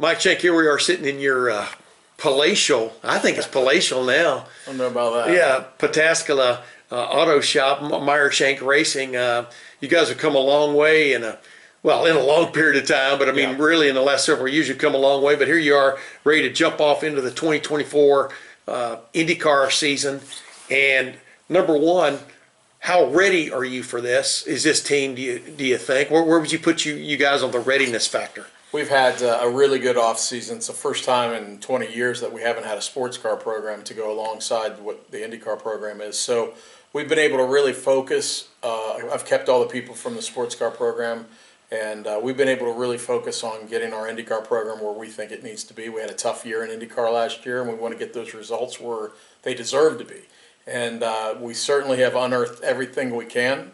Mike Shank, here we are sitting in your palatial, I think it's palatial now. I don't know about that. Yeah, Pataskala auto shop, Meyer Shank Racing. You guys have come a long way in a long period of time, but I mean, really in the last several years you've come a long way. But here you are, ready to jump off into the 2024 IndyCar season. And number one, how ready are you for this? Is this team, do you think? Where would you put you guys on the readiness factor? We've had a really good off season. It's the first time in 20 years that we haven't had a sports car program to go alongside what the IndyCar program is. So we've been able to really focus. I've kept all the people from the sports car program, and we've been able to really focus on getting our IndyCar program where we think it needs to be. We had a tough year in IndyCar last year, and we want to get those results where they deserve to be. And we certainly have unearthed everything we can.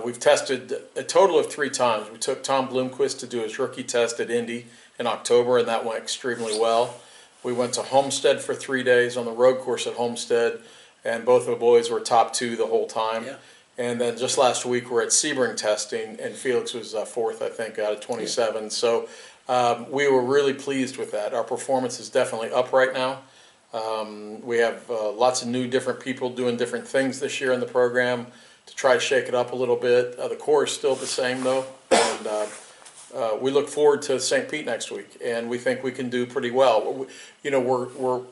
We've tested a total of 3 times. We took Tom Blomqvist to do his rookie test at Indy in October, and that went extremely well. We went to Homestead for 3 days on the road course at Homestead, and both of the boys were top 2 the whole time. Yeah. And then just last week we're at Sebring testing, and Felix was 4th, I think, out of 27. Yeah. So we were really pleased with that. Our performance is definitely up right now. We have lots of new different people doing different things this year in the program to try to shake it up a little bit. The core is still the same though, and we look forward to St. Pete next week, and we think we can do pretty well. You know,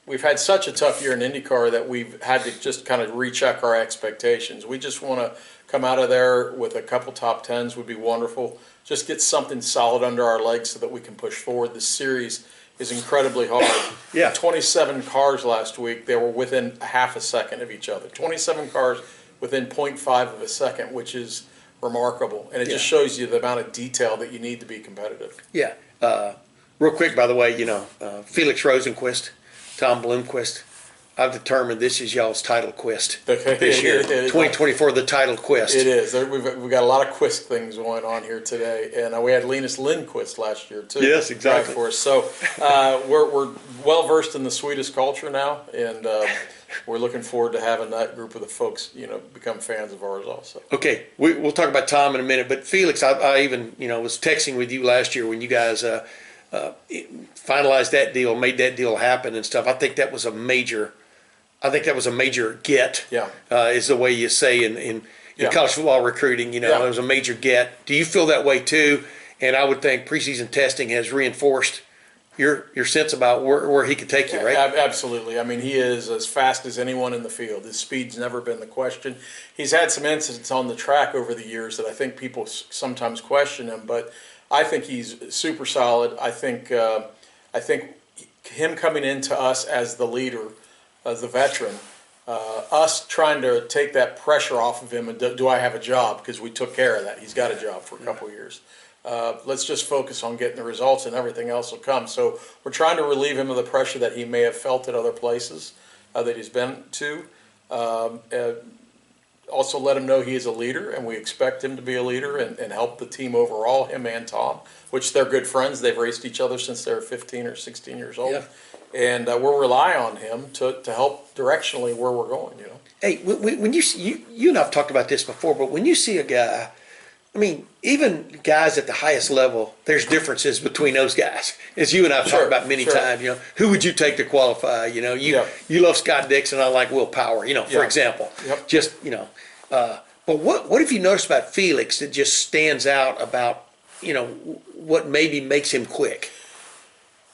we've had such a tough year in IndyCar that we've had to just kind of recheck our expectations. We just want to come out of there with a couple top 10s would be wonderful. Just get something solid under our legs so that we can push forward. This series is incredibly hard. Yeah. 27 cars last week, they were within half a second of each other. 27 cars within 0.5 of a second, which is remarkable. And it just shows you the amount of detail that you need to be competitive. Yeah. Real quick, by the way, you know, Felix Rosenqvist, Tom Blomqvist, I've determined this is y'all's title quest this year. 2024, the title quest. It is. We've got a lot of quest things going on here today. And we had Linus Lindqvist last year, too. Yes, exactly. For us. So we're well-versed in the Swedish culture now, and we're looking forward to having that group of the folks, you know, become fans of ours also. Okay, we'll talk about Tom in a minute, but Felix, I even, you know, was texting with you last year when you guys finalized that deal, made that deal happen and stuff. I think that was a major get. Yeah. Is the way you say in college football recruiting. You know, it was a major get. Do you feel that way too? And I would think preseason testing has reinforced your sense about where he could take you, right? Absolutely. I mean, he is as fast as anyone in the field. His speed's never been the question. He's had some incidents on the track over the years that I think people sometimes question him, but I think he's super solid. I think him coming into us as the leader, as the veteran, us trying to take that pressure off of him, and do I have a job? Because we took care of that. He's got a job for a couple of years. Let's just focus on getting the results, and everything else will come. So we're trying to relieve him of the pressure that he may have felt at other places that he's been to. Also let him know he is a leader, and we expect him to be a leader and help the team overall, him and Tom, which they're good friends. They've raced each other since they were 15 or 16 years old. Yeah. And we'll rely on him to help directionally where we're going, you know. Hey, when you and I've talked about this before, but when you see a guy, I mean, even guys at the highest level, there's differences between those guys. As you and I've talked about many times, you know, who would you take to qualify? You know, you love Scott Dixon, I like Will Power, you know, for example. Yep. Just, you know, but what have you noticed about Felix that just stands out about, you know, what maybe makes him quick?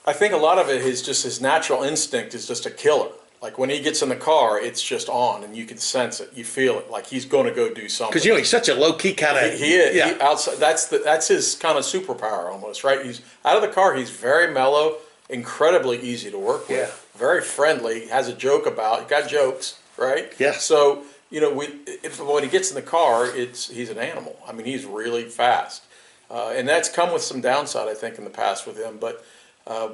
I think a lot of it is just his natural instinct is just a killer. Like when he gets in the car, it's just on, and you can sense it, you feel it. Like he's going to go do something. Because you know he's such a low key kind of. He is. Yeah. Outside, that's his kind of superpower almost, right? He's out of the car. He's very mellow, incredibly easy to work with. Very friendly. Has a joke about. Got jokes, right? Yeah. So you know, when he gets in the car, he's an animal. I mean, he's really fast, and that's come with some downside, I think, in the past with him, but.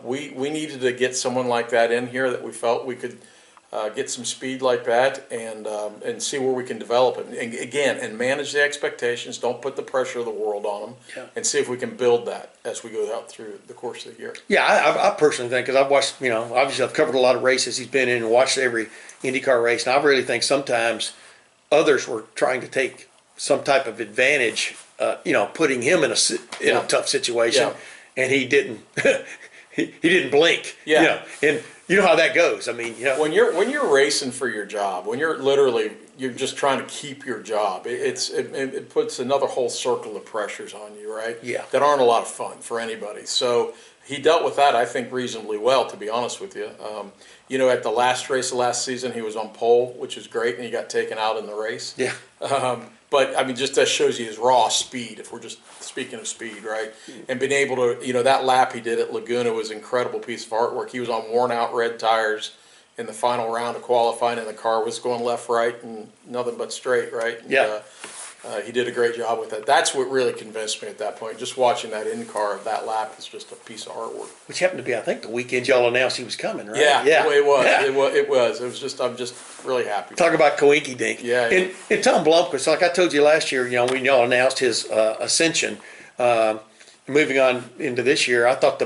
We needed to get someone like that in here that we felt we could get some speed like that and see where we can develop it. And again, and manage the expectations. Don't put the pressure of the world on them, and see if we can build that as we go out through the course of the year. Yeah, I personally think, because I've watched, you know, obviously I've covered a lot of races he's been in and watched every IndyCar race, and I really think sometimes others were trying to take some type of advantage, you know, putting him in a tough situation. and he didn't he didn't blink. Yeah. You know, and you know how that goes. I mean, you know, when you're racing for your job, when you're just trying to keep your job, it puts another whole circle of pressures on you, right? Yeah. That aren't a lot of fun for anybody. So he dealt with that, I think, reasonably well, to be honest with you. You know, at the last race of last season, he was on pole, which is great, and he got taken out in the race. Yeah. But I mean, just that shows you his raw speed. If we're just speaking of speed, right? And being able to, you know, that lap he did at Laguna was an incredible piece of artwork. He was on worn-out red tires in the final round of qualifying, and the car was going left, right, and nothing but straight, right? And, Yeah. he did a great job with that. That's what really convinced me at that point. Just watching that IndyCar of that lap is just a piece of artwork. Which happened to be, I think, the weekend y'all announced he was coming, right? Yeah, Yeah. it was. Yeah. It was just. I'm just really happy. Talk about coinky dink. Yeah. And Tom Blomqvist, like I told you last year, you know, when y'all announced his ascension, moving on into this year, I thought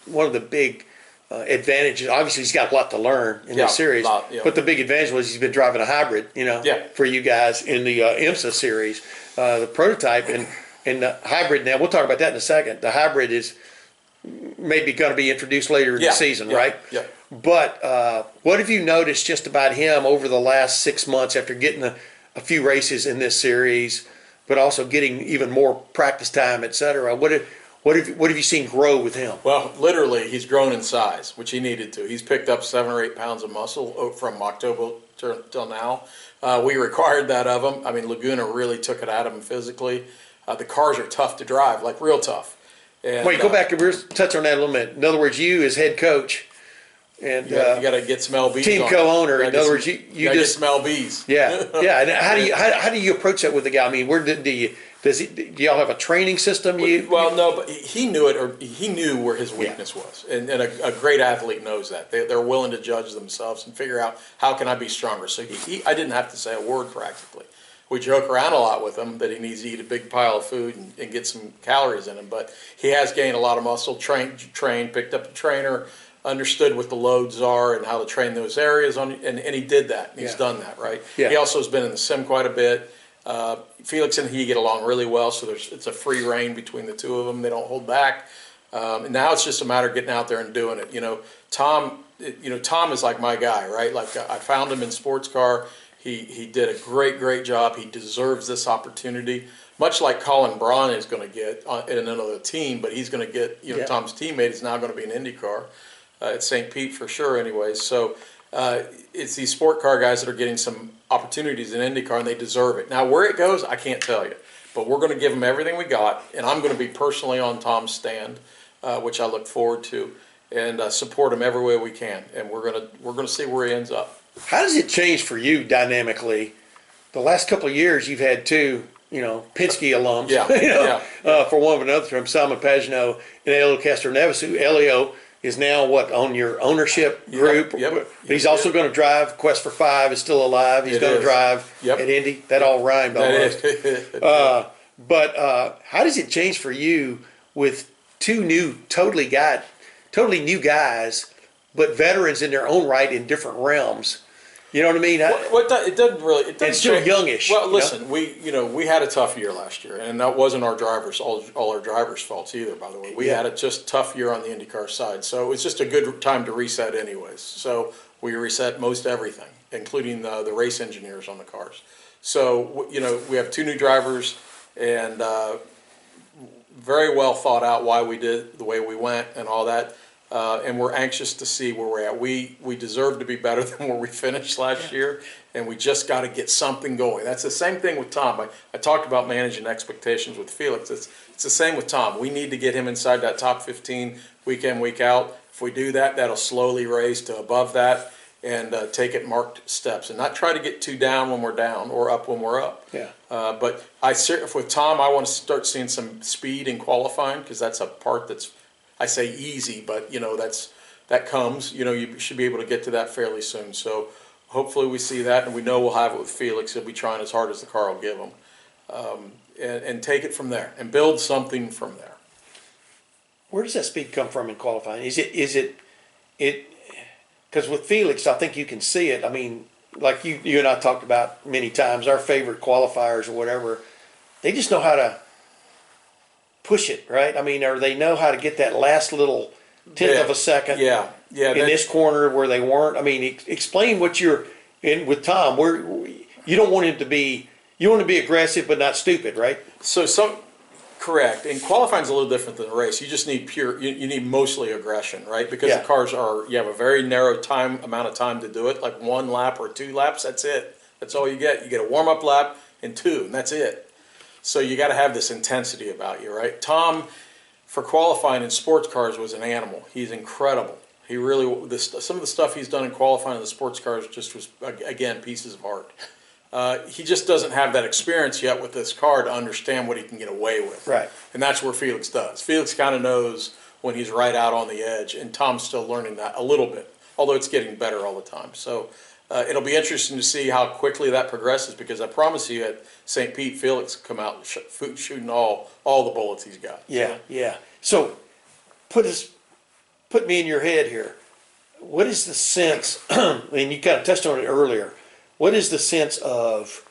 one of the big advantages, obviously he's got a lot to learn in this series, but the big advantage was he's been driving a hybrid, you know, for you guys in the IMSA series, the prototype, and the hybrid. Now we'll talk about that in a second. The hybrid is maybe going to be introduced later in the season, right? Yeah. But what have you noticed just about him over the last 6 months after getting a few races in this series, but also getting even more practice time, et cetera? What have you seen grow with him? Well, literally, he's grown in size, which he needed to. He's picked up 7 or 8 pounds of muscle from October till now. We required that of him. I mean, Laguna really took it out of him physically. The cars are tough to drive, like real tough. And, wait, go back and touch on that a little bit. In other words, you as head coach and you got to get some LBs. Team co-owner. In other words, you just get some LBs. Yeah, yeah. And how do you approach that with the guy? I mean, do y'all have a training system? No, but he knew it, or he knew where his weakness was, and a great athlete knows that. They're willing to judge themselves and figure out how can I be stronger. So I didn't have to say a word practically. We joke around a lot with him that he needs to eat a big pile of food and get some calories in him, but he has gained a lot of muscle. Trained, picked up a trainer, understood what the loads are and how to train those areas and he did that. He's done that, right? Yeah. He also has been in the sim quite a bit. Felix and he get along really well, so it's a free reign between the two of them. They don't hold back. And now it's just a matter of getting out there and doing it. Tom is like my guy, right? Like I found him in sports car. He did a great job. He deserves this opportunity, much like Colin Braun is going to get in another team, but he's going to get, Tom's teammate is now going to be an IndyCar at St. Pete for sure anyways. So it's these sport car guys that are getting some opportunities in IndyCar, and they deserve it. Now, where it goes, I can't tell you, but we're going to give them everything we got, and I'm going to be personally on Tom's stand, which I look forward to, and support him every way we can, and we're going to see where he ends up. How does it change for you dynamically? The last couple of years, you've had two, Penske alums, for one of another from Simon Pagenaud and Helio Castroneves, who Helio is now on your ownership group. Yep. But he's also going to drive. Quest for Five is still alive. He's going to drive at Indy. That all rhymed almost. But how does it change for you with two new, totally new guys, but veterans in their own right in different realms? You know what I mean? It doesn't really. It doesn't it's still youngish. Well, listen, we had a tough year last year, and that wasn't our drivers all our drivers' faults either. By the way, we had a just tough year on the IndyCar side, so it was just a good time to reset, anyways. So we reset most everything, including the race engineers on the cars. So we have two new drivers, and very well thought out why we did the way we went and all that. And we're anxious to see where we're at. We deserve to be better than where we finished last year, and we just got to get something going. That's the same thing with Tom. I talked about managing expectations with Felix. It's the same with Tom. We need to get him inside that top 15 week in, week out. If we do that, that'll slowly raise to above that and take it marked steps, and not try to get too down when we're down or up when we're up. Yeah. But with Tom, I want to start seeing some speed in qualifying, because that's a part that's, I say easy, but that comes. You should be able to get to that fairly soon. So hopefully we see that, and we know we'll have it with Felix. He'll be trying as hard as the car will give him, and take it from there and build something from there. Where does that speed come from in qualifying? Is it? Because with Felix, I think you can see it. I mean, like you and I talked about many times, our favorite qualifiers or whatever, they just know how to push it, right? I mean, or they know how to get that last little tenth of a second Yeah. in this corner where they weren't. I mean, explain what you're in with Tom. Where you don't want him to be, you want to be aggressive but not stupid, right? Correct. And qualifying is a little different than a race. You just need you need mostly aggression, right? Because the cars you have a very narrow amount of time to do it, like 1 lap or 2 laps, that's it. That's all you get. You get a warm-up lap and 2, and that's it. So you got to have this intensity about you, right? Tom, for qualifying in sports cars, was an animal. He's incredible. He really, some of the stuff he's done in qualifying in the sports cars just was, again, pieces of art. He just doesn't have that experience yet with this car to understand what he can get away with. Right. And that's where Felix does. Felix kind of knows when he's right out on the edge, and Tom's still learning that a little bit, although it's getting better all the time. So it'll be interesting to see how quickly that progresses, because I promise you at St. Pete, Felix come out shooting all the bullets he's got. Yeah, yeah. So put me in your head here. What is the sense, and you kind of touched on it earlier, what is the sense of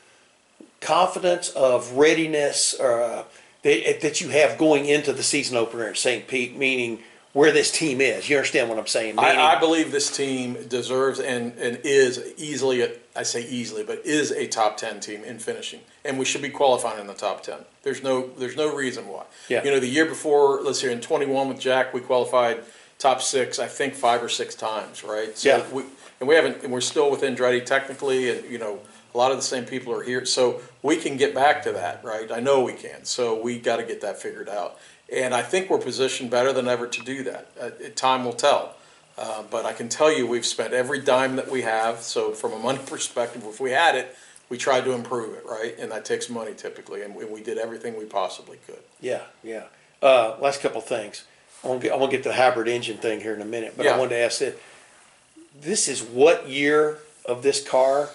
confidence, of readiness that you have going into the season opener at St. Pete, meaning where this team is? You understand what I'm saying? I believe this team deserves and is easily, I say easily, but is a top 10 team in finishing. And we should be qualifying in the top 10. There's no reason why. Yeah. You know, the year before, let's see, in 21 with Jack, we qualified top 6, I think 5 or 6 times, right? So yeah. We're still with Andretti technically, and you know, a lot of the same people are here, so we can get back to that, right? I know we can. So we got to get that figured out, and I think we're positioned better than ever to do that. Time will tell, but I can tell you we've spent every dime that we have. So from a money perspective, if we had it, we tried to improve it, right? And that takes money typically, and we did everything we possibly could. Yeah, yeah. Last couple of things. I want to get to the hybrid engine thing here in a minute, but I wanted to ask that. This is what year of this car?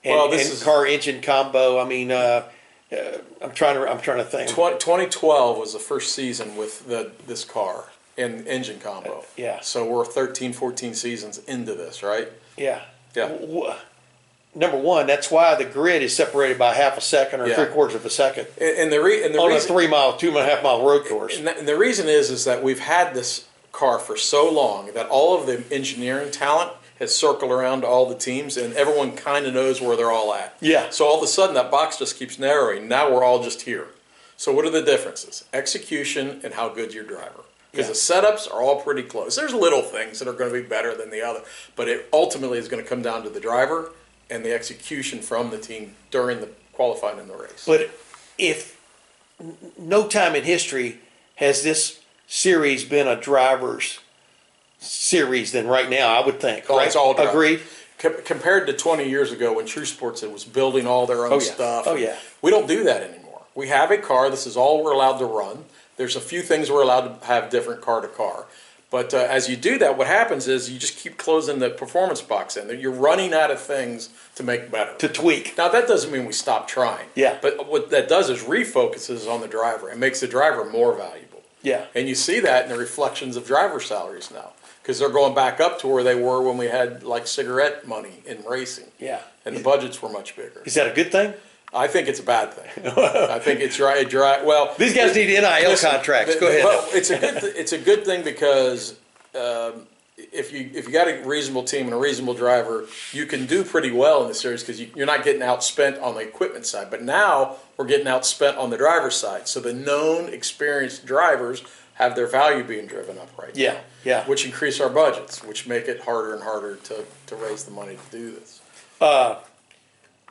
And car engine combo. I mean, I'm trying to think. 2012 was the first season with this car and engine combo. Yeah. So we're 13, 14 seasons into this, right? Yeah. Yeah. Number one, that's why the grid is separated by half a second or 3/4 of a second. And the reason on a 2.5 mile road course. And the reason is that we've had this car for so long that all of the engineering talent has circled around all the teams, and everyone kind of knows where they're all at. Yeah. So all of a sudden that box just keeps narrowing. Now we're all just here. So what are the differences? Execution and how good your driver. Because the setups are all pretty close. There's little things that are going to be better than the other, but it ultimately is going to come down to the driver and the execution from the team during the qualifying in the race. But if no time in history has this series been a driver's series than right now, I would think. Oh, right? It's all driver. Agreed? Compared to 20 years ago when True Sports was building all their own stuff. Oh, yeah. We don't do that anymore. We have a car. This is all we're allowed to run. There's a few things we're allowed to have different car to car. But as you do that, what happens is you just keep closing the performance box in. You're running out of things to make better. To tweak. Now, that doesn't mean we stop trying. Yeah. But what that does is refocuses on the driver and makes the driver more valuable. Yeah. And you see that in the reflections of driver salaries now, because they're going back up to where they were when we had like cigarette money in racing. Yeah. And the budgets were much bigger. Is that a good thing? I think it's a bad thing. I think it's right. Well, these guys need NIL contracts. Go ahead. Well, it's a good thing because if you got a reasonable team and a reasonable driver, you can do pretty well in the series because you're not getting outspent on the equipment side. But now we're getting outspent on the driver's side. So the known, experienced drivers have their value being driven up right now. Yeah. Which increase our budgets, which make it harder and harder to raise the money to do this.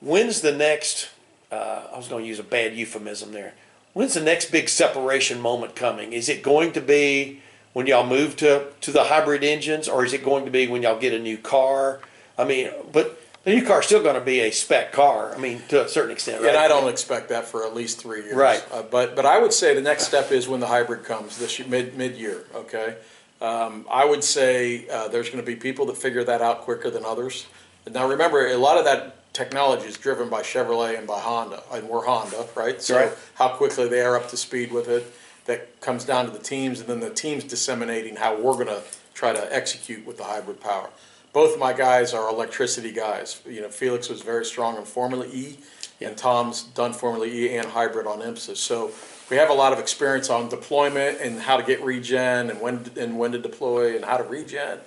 When's the next? I was going to use a bad euphemism there. When's the next big separation moment coming? Is it going to be when y'all move to the hybrid engines, or is it going to be when y'all get a new car? I mean, but the new car's still going to be a spec car. I mean, to a certain extent, right? And I don't expect that for at least 3 years. Right. But I would say the next step is when the hybrid comes this year, mid-year. Okay. I would say there's going to be people that figure that out quicker than others. Now remember, a lot of that technology is driven by Chevrolet and by Honda, and we're Honda, right? So right. How quickly they are up to speed with it, that comes down to the teams, and then the teams disseminating how we're going to try to execute with the hybrid power. Both of my guys are electricity guys. You know, Felix was very strong in Formula E, and Tom's done Formula E and hybrid on IMSA. So we have a lot of experience on deployment and how to get regen and when to deploy and how to regen.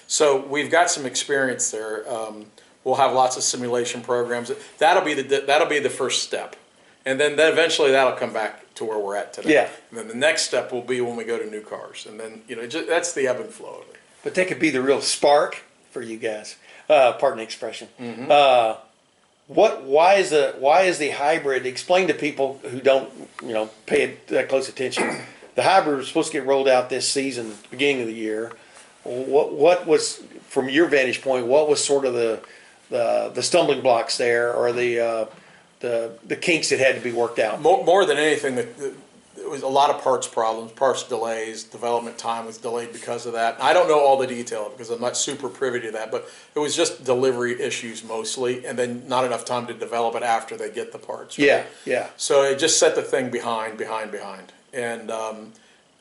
So we've got some experience there. We'll have lots of simulation programs. That'll be the first step, and then eventually that'll come back to where we're at today. Yeah. And then the next step will be when we go to new cars, and then that's the ebb and flow of it. But that could be the real spark for you guys. Pardon the expression. Why is the hybrid? Explain to people who don't pay that close attention. The hybrid was supposed to get rolled out this season, beginning of the year. What was, from your vantage point, what was sort of the stumbling blocks there, or the kinks that had to be worked out? More than anything, it was a lot of parts problems, parts delays, development time was delayed because of that. I don't know all the detail because I'm not super privy to that, but it was just delivery issues mostly, and then not enough time to develop it after they get the parts. Right? Yeah. So it just set the thing behind. And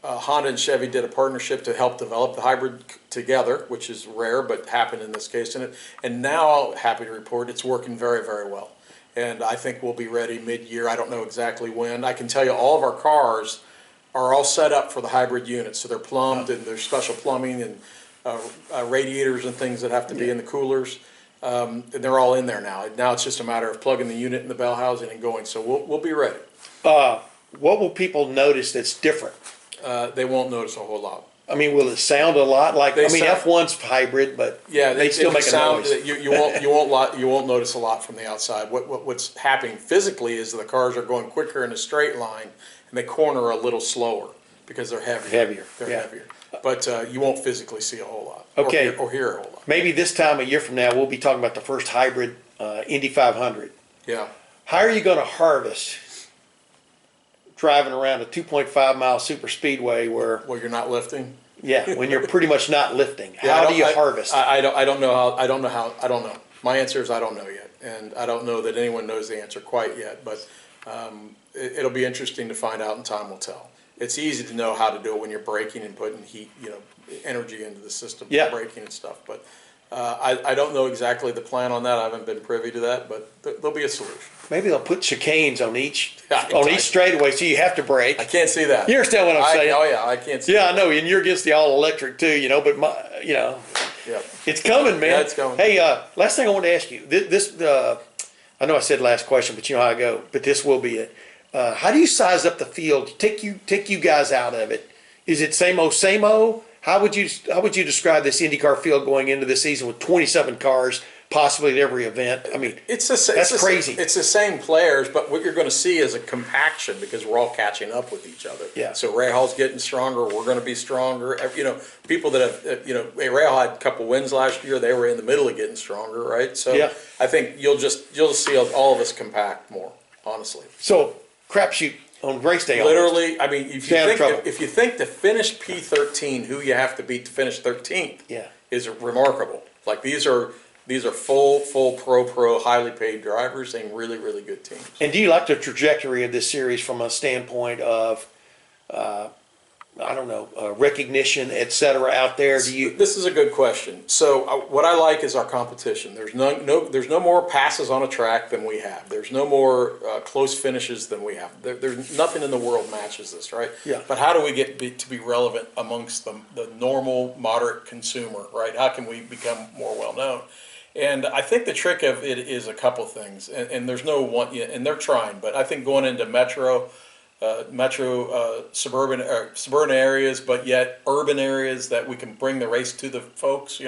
Honda and Chevy did a partnership to help develop the hybrid together, which is rare, but happened in this case. And now, happy to report, it's working very, very well. And I think we'll be ready mid-year. I don't know exactly when. I can tell you all of our cars are all set up for the hybrid units. So they're plumbed, and there's special plumbing and radiators and things that have to be in the coolers. And they're all in there now. Now it's just a matter of plugging the unit in the bell housing and going. So we'll be ready. What will people notice that's different? They won't notice a whole lot. I mean, will it sound a lot like? F1's hybrid, but yeah, they still make a noise. You won't notice a lot from the outside. What's happening physically is the cars are going quicker in a straight line, and they corner a little slower because they're heavier. They're heavier, but you won't physically see a whole lot. Okay, or hear a whole lot. Maybe this time a year from now we'll be talking about the first hybrid Indy 500. Yeah. How are you going to harvest driving around a 2.5 mile super speedway where you're not lifting? Yeah, when you're pretty much not lifting. How do you harvest? I don't know. My answer is I don't know yet, and I don't know that anyone knows the answer quite yet. But it'll be interesting to find out, and time will tell. It's easy to know how to do it when you're braking and putting heat, energy into the system, for braking and stuff. But I don't know exactly the plan on that. I haven't been privy to that, but there'll be a solution. Maybe they'll put chicanes on each straightaway, so you have to brake. I can't see that. You understand what I'm saying? Oh yeah, I can't see. Yeah, I know, and you're against the all electric too, but it's coming, man. Yeah, it's coming. Hey, last thing I want to ask you. I know I said last question, but you know how I go. But this will be it. How do you size up the field? Take you guys out of it. Is it same old? How would you describe this IndyCar field going into the season with 27 cars, possibly at every event? I mean, that's crazy. It's the same players, but what you're going to see is a compaction because we're all catching up with each other. Yeah. So Rahal's getting stronger. We're going to be stronger. People that have, Rahal had a couple wins last year. They were in the middle of getting stronger, right? So I think you'll see all of us compact more, honestly. So crapshoot on race day. Literally, I mean, if you think to finish P13, who you have to beat to finish 13th, is remarkable. Like these are full pro highly paid drivers and really, really good teams. And do you like the trajectory of this series from a standpoint of recognition, et cetera, out there? This is a good question. So what I like is our competition. There's no more passes on a track than we have. There's no more close finishes than we have. There's nothing in the world matches this, right? Yeah. But how do we get to be relevant amongst the normal, moderate consumer, right? How can we become more well known? And I think the trick of it is a couple things, and there's no one, and they're trying. But I think going into suburban areas, but yet urban areas that we can bring the race to the folks,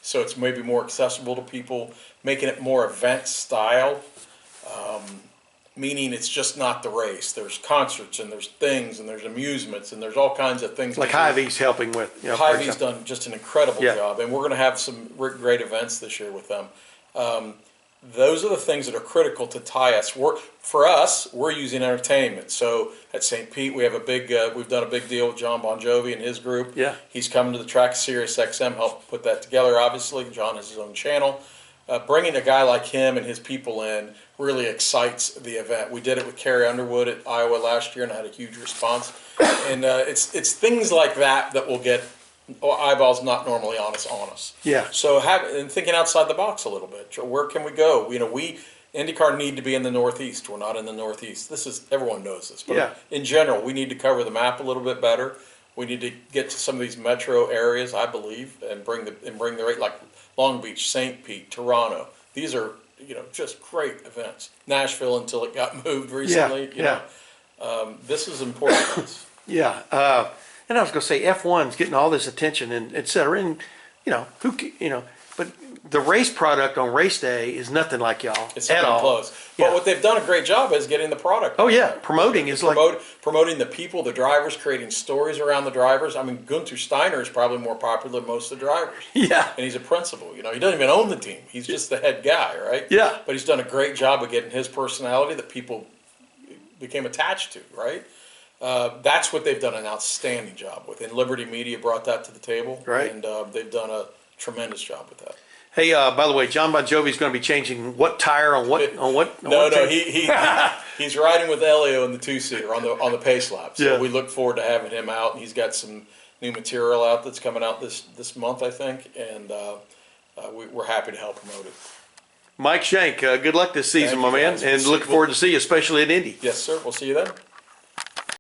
so it's maybe more accessible to people, making it more event style, meaning it's just not the race. There's concerts and there's things and there's amusements and there's all kinds of things. Like Hy-Vee's helping with. Hy-Vee's done just an incredible job, and we're going to have some great events this year with them. Those are the things that are critical to tie us. For us, we're using entertainment. So at St. Pete, we have we've done a big deal with John Bon Jovi and his group. Yeah. He's coming to the track. Sirius XM helped put that together, obviously. John has his own channel. Bringing a guy like him and his people in really excites the event. We did it with Carrie Underwood at Iowa last year and had a huge response. And it's things like that will get eyeballs not normally on us. Yeah. So and thinking outside the box a little bit. Where can we go? IndyCar need to be in the Northeast. We're not in the Northeast. Everyone knows this, but Yeah. in general, we need to cover the map a little bit better. We need to get to some of these metro areas, I believe, and bring the rate, like Long Beach, St. Pete, Toronto. These are just great events. Nashville until it got moved recently. This is important to us. Yeah. And I was going to say F1's getting all this attention and et cetera. And, but the race product on race day is nothing like y'all It's at not all. close. But Yeah. what they've done a great job is getting the product. Oh, yeah. Promoting is like. Promoting the people, the drivers, creating stories around the drivers. I mean, Gunther Steiner is probably more popular than most of the drivers. Yeah. And he's a principal. He doesn't even own the team. He's just the head guy, right? Yeah. But he's done a great job of getting his personality that people became attached to, right? That's what they've done an outstanding job with. And Liberty Media brought that to the table. Right. And they've done a tremendous job with that. Hey, by the way, John Bon Jovi's going to be changing what tire on what No, team? he's riding with Helio in the 2-seater on the pace lap. So Yeah. we look forward to having him out. He's got some new material out that's coming out this month, I think, and we're happy to help promote it. Mike Shank, good luck this season, Thank my you, man, guys. and looking forward to see you, especially at Indy. Yes, sir. We'll see you then.